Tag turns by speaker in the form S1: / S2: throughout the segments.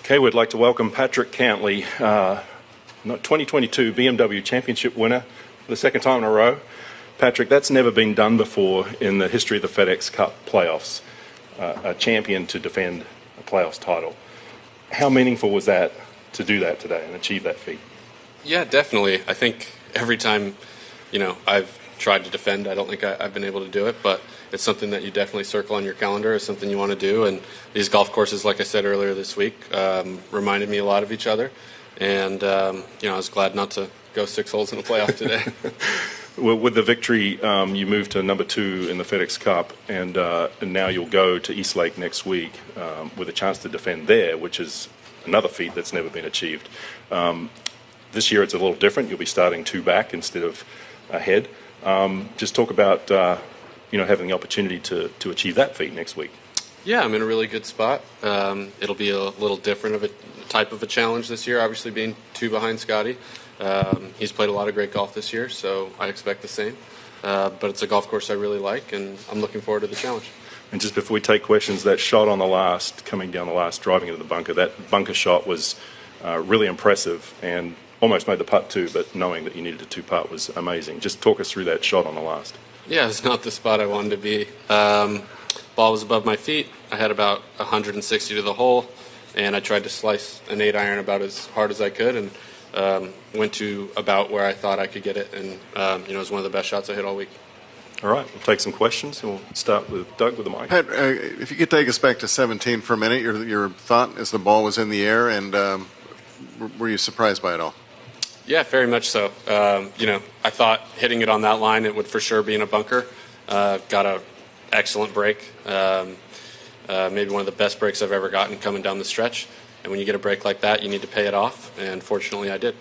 S1: Okay, we'd like to welcome Patrick Cantlay, 2022 BMW Championship winner for the second time in a row. Patrick, that's never been done before in the history of the FedEx Cup playoffs, a champion to defend a playoffs title. How meaningful was that to do that today and achieve that feat?
S2: Yeah, definitely. I think every time, I've tried to defend, I don't think I've been able to do it, but it's something that you definitely circle on your calendar as something you want to do. And these golf courses, like I said earlier this week, reminded me a lot of each other. And, I was glad not to go 6 holes in the playoff today.
S1: Well, with the victory, you moved to number 2 in the FedEx Cup, and now you'll go to Eastlake next week with a chance to defend there, which is another feat that's never been achieved. This year it's a little different. You'll be starting 2 back instead of ahead. Just talk about having the opportunity to achieve that feat next week.
S2: Yeah, I'm in a really good spot. It'll be a little different of a type of a challenge this year, obviously being 2 behind Scotty. He's played a lot of great golf this year, so I expect the same. But it's a golf course I really like, and I'm looking forward to the challenge.
S1: And just before we take questions, that shot on the last, coming down the last, driving into the bunker, that bunker shot was really impressive and almost made the putt too, but knowing that you needed a 2-putt was amazing. Just talk us through that shot on the last.
S2: Yeah, it's not the spot I wanted to be. Ball was above my feet. I had about 160 to the hole, and I tried to slice an 8-iron about as hard as I could, and went to about where I thought I could get it, and it was one of the best shots I hit all week.
S1: All right, we'll take some questions, and we'll start with Doug with the mic.
S3: Pat, if you could take us back to 17 for a minute, your thought as the ball was in the air, and were you surprised by it all?
S2: Yeah, very much so. I thought hitting it on that line, it would for sure be in a bunker. Got an excellent break, maybe one of the best breaks I've ever gotten coming down the stretch. And when you get a break like that, you need to pay it off, and fortunately I did.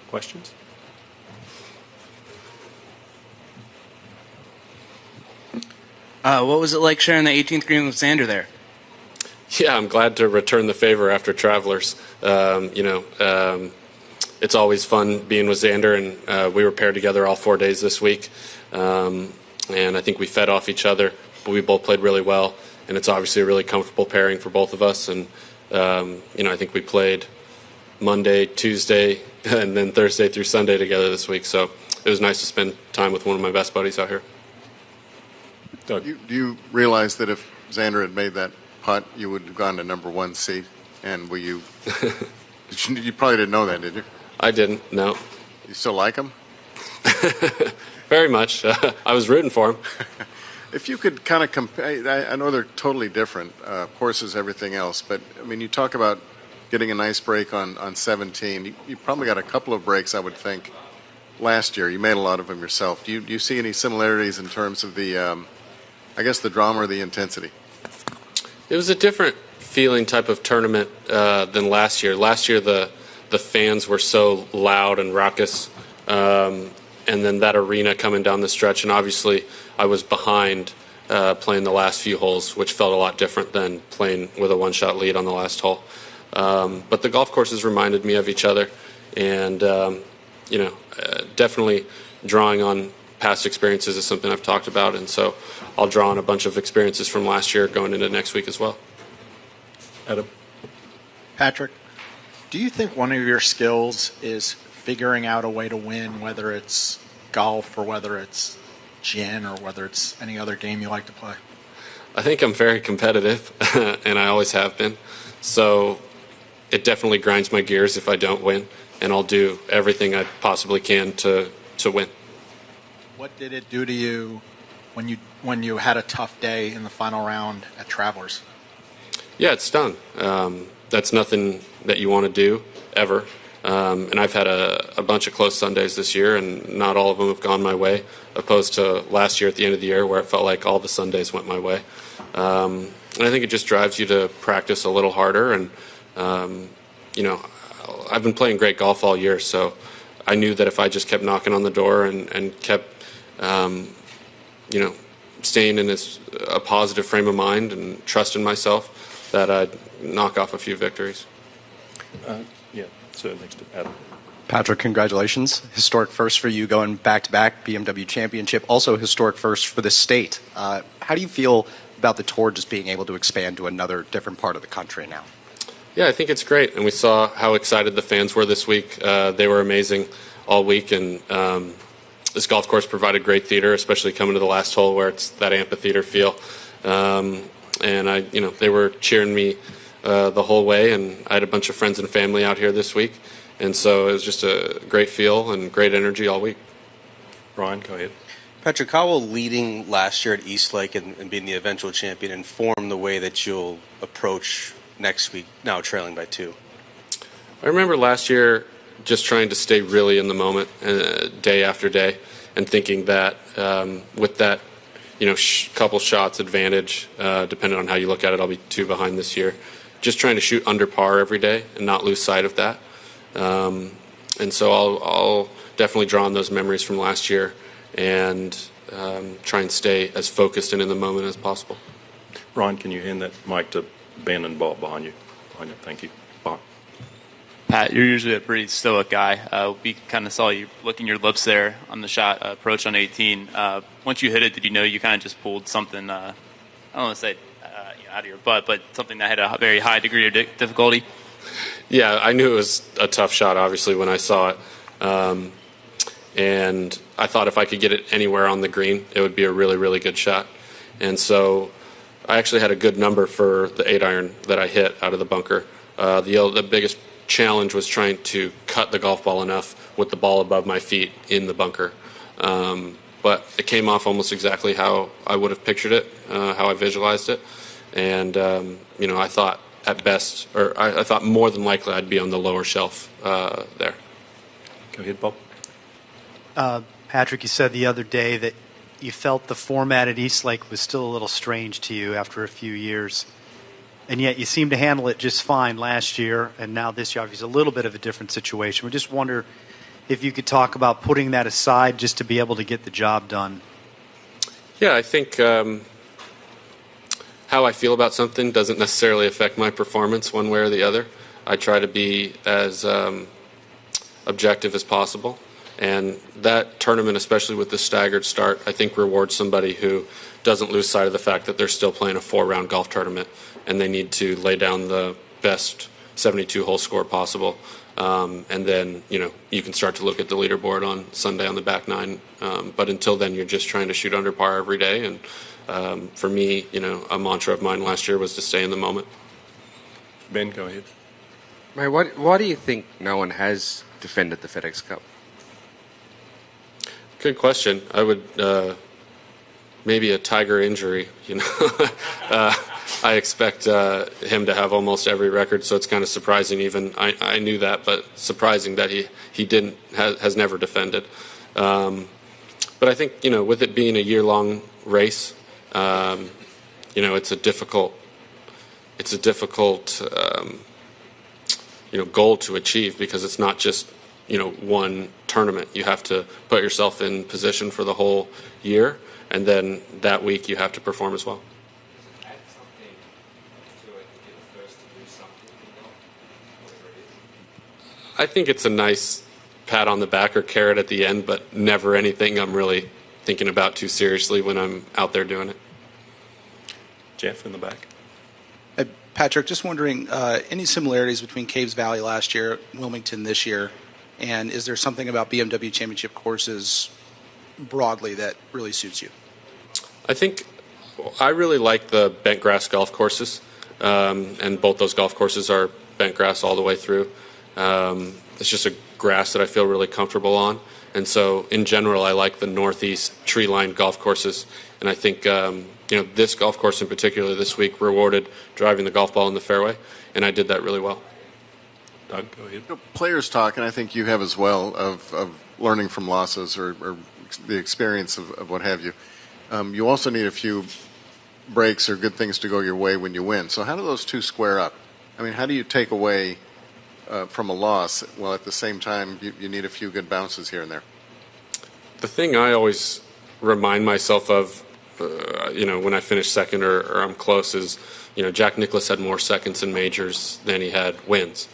S1: Questions?
S4: What was it like sharing the 18th green with Xander there?
S2: Yeah, I'm glad to return the favor after Travelers. It's always fun being with Xander, and we were paired together all 4 days this week. And I think we fed off each other, but we both played really well. And it's obviously a really comfortable pairing for both of us. And, I think we played Monday, Tuesday, and then Thursday through Sunday together this week. So it was nice to spend time with one of my best buddies out here.
S3: Do you realize that if Xander had made that putt, you would have gone to number 1 seed? And were you... you probably didn't know that, did you?
S2: I didn't, no.
S3: You still like him?
S2: Very much. I was rooting for him.
S3: If you could kind of compare, I know they're totally different, courses, everything else, but, you talk about getting a nice break on 17. You probably got a couple of breaks, I would think, last year. You made a lot of them yourself. Do you see any similarities in terms of the, the drama or the intensity?
S2: It was a different feeling type of tournament than last year. Last year, the fans were so loud and raucous, and then that arena coming down the stretch, and obviously I was behind playing the last few holes, which felt a lot different than playing with a 1-shot lead on the last hole. But the golf courses reminded me of each other, and definitely drawing on past experiences is something I've talked about, and so I'll draw on a bunch of experiences from last year going into next week as well.
S1: Adam?
S5: Patrick, do you think one of your skills is figuring out a way to win, whether it's golf or whether it's gin or whether it's any other game you like to play?
S2: I think I'm very competitive, and I always have been. So it definitely grinds my gears if I don't win, and I'll do everything I possibly can to win.
S5: What did it do to you when you had a tough day in the final round at Travelers?
S2: Yeah, it stung. That's nothing that you want to do ever. And I've had a bunch of close Sundays this year, and not all of them have gone my way, opposed to last year at the end of the year where it felt like all the Sundays went my way. And I think it just drives you to practice a little harder. And, I've been playing great golf all year, so I knew that if I just kept knocking on the door and kept, staying in a positive frame of mind and trusting myself, that I'd knock off a few victories.
S1: So next to Adam.
S6: Patrick, congratulations. Historic first for you going back-to-back BMW Championship, also historic first for the state. How do you feel about the tour just being able to expand to another different part of the country now?
S2: Yeah, I think it's great, and we saw how excited the fans were this week. They were amazing all week, and this golf course provided great theater, especially coming to the last hole where it's that amphitheater feel. And they were cheering me the whole way, and I had a bunch of friends and family out here this week, and so it was just a great feel and great energy all week.
S1: Brian, go ahead.
S7: Patrick, how will leading last year at Eastlake and being the eventual champion inform the way that you'll approach next week, now trailing by 2?
S2: I remember last year just trying to stay really in the moment day after day, and thinking that with that couple shots advantage, depending on how you look at it, I'll be 2 behind this year. Just trying to shoot under par every day and not lose sight of that. And so I'll definitely draw on those memories from last year and try and stay as focused and in the moment as possible.
S1: Ryan, can you hand that mic to Ben and Bob behind you? Thank you. Bob.
S8: Pat, you're usually a pretty stoic guy. We kind of saw you licking your lips there on the shot approach on 18. Once you hit it, did you know you kind of just pulled something, I don't want to say out of your butt, but something that had a very high degree of difficulty?
S2: Yeah, I knew it was a tough shot, obviously, when I saw it. And I thought if I could get it anywhere on the green, it would be a really, really good shot. And so I actually had a good number for the 8-iron that I hit out of the bunker. The biggest challenge was trying to cut the golf ball enough with the ball above my feet in the bunker. But it came off almost exactly how I would have pictured it, how I visualized it. And, I thought at best, or I thought more than likely I'd be on the lower shelf there.
S1: Go ahead, Bob.
S9: Patrick, you said the other day that you felt the format at Eastlake was still a little strange to you after a few years. And yet you seemed to handle it just fine last year, and now this year obviously a little bit of a different situation. We just wonder if you could talk about putting that aside just to be able to get the job done.
S2: Yeah, I think how I feel about something doesn't necessarily affect my performance one way or the other. I try to be as objective as possible. And that tournament, especially with the staggered start, I think rewards somebody who doesn't lose sight of the fact that they're still playing a 4-round golf tournament and they need to lay down the best 72-hole score possible. And then, you can start to look at the leaderboard on Sunday on the back nine. But until then, you're just trying to shoot under par every day. And for me, a mantra of mine last year was to stay in the moment.
S1: Ben, go ahead.
S10: Mate, why do you think no one has defended the FedEx Cup?
S2: Good question. I would maybe a Tiger injury. I expect him to have almost every record, so it's kind of surprising. Even I knew that, but surprising that he didn't has never defended. But I think with it being a year-long race, it's a difficult goal to achieve because it's not just one tournament. You have to put yourself in position for the whole year, and then that week you have to perform as well. I think it's a nice pat on the back or carrot at the end, but never anything I'm really thinking about too seriously when I'm out there doing it.
S1: Jeff in the back.
S11: Patrick, just wondering, any similarities between Caves Valley last year, Wilmington this year, and is there something about BMW Championship courses broadly that really suits you?
S2: I think I really like the bent grass golf courses, and both those golf courses are bent grass all the way through. It's just a grass that I feel really comfortable on, and so in general I like the northeast tree-lined golf courses, and I think this golf course in particular this week rewarded driving the golf ball in the fairway, and I did that really well.
S1: Doug, go ahead.
S3: Players talk, and I think you have as well, of learning from losses or the experience of what have you. You also need a few breaks or good things to go your way when you win. So how do those two square up? I mean, how do you take away from a loss while at the same time you need a few good bounces here and there?
S2: The thing I always remind myself of, when I finish second or I'm close is, Jack Nicklaus had more seconds in majors than he had wins.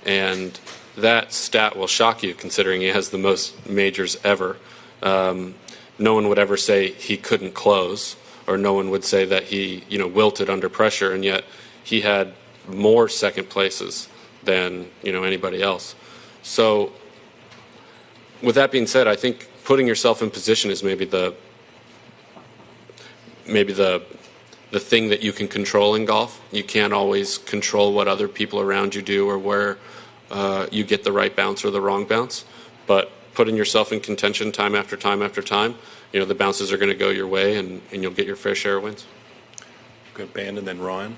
S2: And that stat will shock you considering he has the most majors ever. No one would ever say he couldn't close or no one would say that he, wilted under pressure, and yet he had more second places than, anybody else. So with that being said, I think putting yourself in position is maybe the thing that you can control in golf. You can't always control what other people around you do or where you get the right bounce or the wrong bounce. But putting yourself in contention time after time after time, the bounces are going to go your way, and you'll get your fair share of wins.
S1: Got Ben and then Ryan.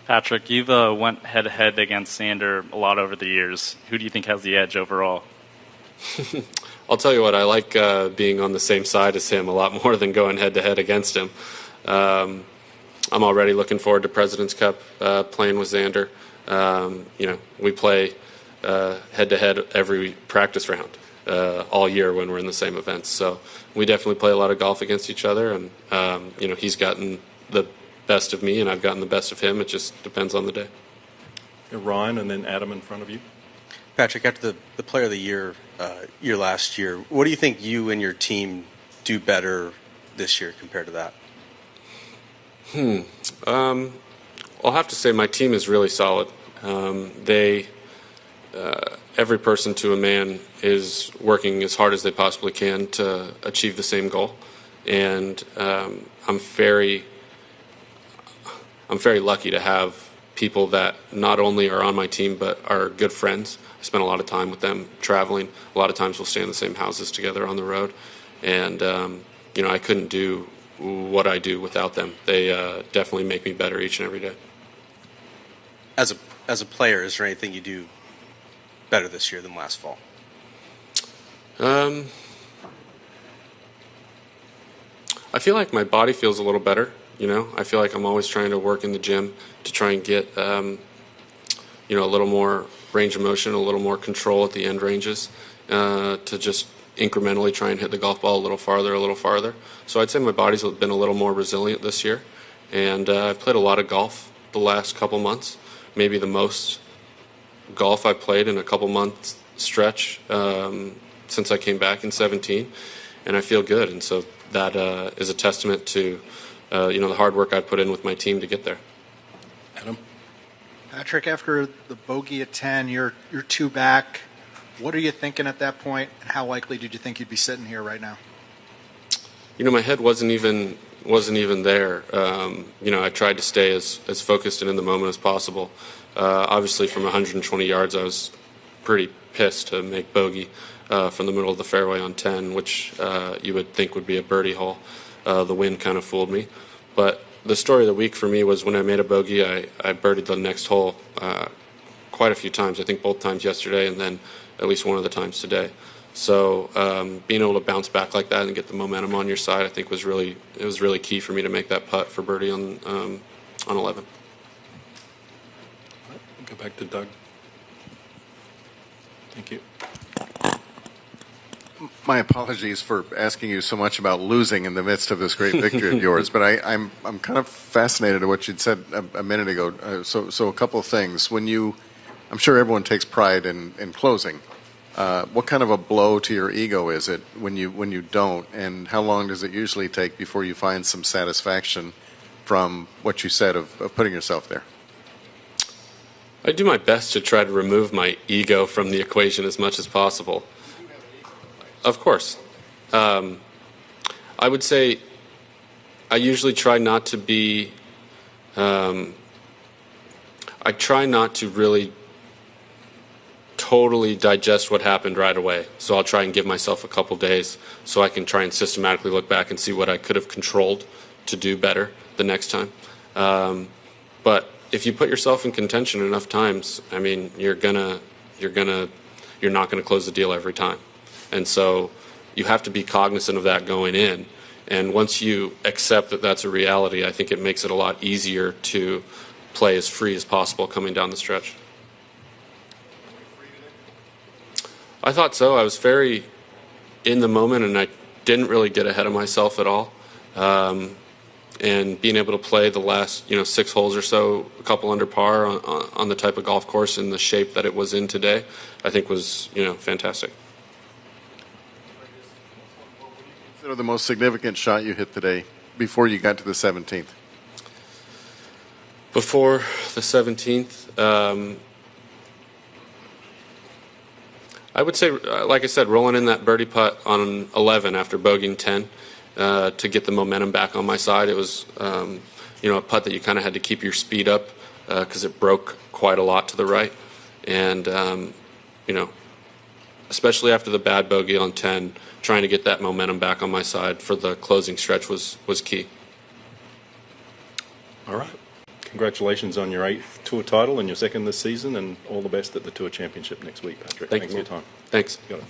S12: Patrick, you've went head-to-head against Xander a lot over the years. Who do you think has the edge overall?
S2: I'll tell you what, I like being on the same side as him a lot more than going head-to-head against him. I'm already looking forward to President's Cup playing with Xander. We play head-to-head every practice round all year when we're in the same events. So we definitely play a lot of golf against each other, and he's gotten the best of me, and I've gotten the best of him. It just depends on the day.
S1: Ryan and then Adam in front of you.
S7: Patrick, after the Player of the Year last year, what do you think you and your team do better this year compared to that?
S2: I'll have to say my team is really solid. Every person to a man is working as hard as they possibly can to achieve the same goal, and I'm very lucky to have people that not only are on my team but are good friends. I spend a lot of time with them traveling. A lot of times we'll stay in the same houses together on the road, and I couldn't do what I do without them. They definitely make me better each and every day.
S7: As a player, is there anything you do better this year than last fall?
S2: I feel like my body feels a little better. I feel like I'm always trying to work in the gym to try and get a little more range of motion, a little more control at the end ranges, to just incrementally try and hit the golf ball a little farther. So I'd say my body's been a little more resilient this year, and I've played a lot of golf the last couple months, maybe the most golf I've played in a couple months stretch since I came back in 2017, and I feel good, and so that is a testament to the hard work I've put in with my team to get there.
S1: Adam?
S5: Patrick, after the bogey at 10, you're two back. What are you thinking at that point, and how likely did you think you'd be sitting here right now?
S2: My head wasn't even there. I tried to stay as focused and in the moment as possible. Obviously, from 120 yards, I was pretty pissed to make bogey from the middle of the fairway on 10, which you would think would be a birdie hole. The wind kind of fooled me. But the story of the week for me was when I made a bogey, I birdied the next hole quite a few times. I think both times yesterday and then at least one of the times today. So being able to bounce back like that and get the momentum on your side, I think was really key for me to make that putt for birdie on 11.
S1: Go back to Doug. Thank you.
S3: My apologies for asking you so much about losing in the midst of this great victory of yours, but I'm kind of fascinated at what you'd said a minute ago. So a couple of things. I'm sure everyone takes pride in closing. What kind of a blow to your ego is it when you don't, and how long does it usually take before you find some satisfaction from what you said of putting yourself there?
S2: I do my best to try to remove my ego from the equation as much as possible. Of course. I would say I usually try not to be... I try not to really totally digest what happened right away. So I'll try and give myself a couple days so I can try and systematically look back and see what I could have controlled to do better the next time. But if you put yourself in contention enough times, I mean, you're not gonna close the deal every time. And so you have to be cognizant of that going in. And once you accept that that's a reality, I think it makes it a lot easier to play as free as possible coming down the stretch. I thought so. I was very in the moment, and I didn't really get ahead of myself at all. And being able to play the last 6 holes or so, a couple under par on the type of golf course in the shape that it was in today, I think was fantastic.
S3: Consider the most significant shot you hit today before you got to the 17th?
S2: Before the 17th, I would say, like I said, rolling in that birdie putt on 11 after bogeying 10 to get the momentum back on my side. It was, a putt that you kind of had to keep your speed up because it broke quite a lot to the right. And, especially after the bad bogey on 10, trying to get that momentum back on my side for the closing stretch was key.
S1: All right. Congratulations on your 8th Tour title and your 2nd this season, and all the best at the Tour Championship next week, Patrick. Thanks for your time.
S2: Thanks.
S1: Got it.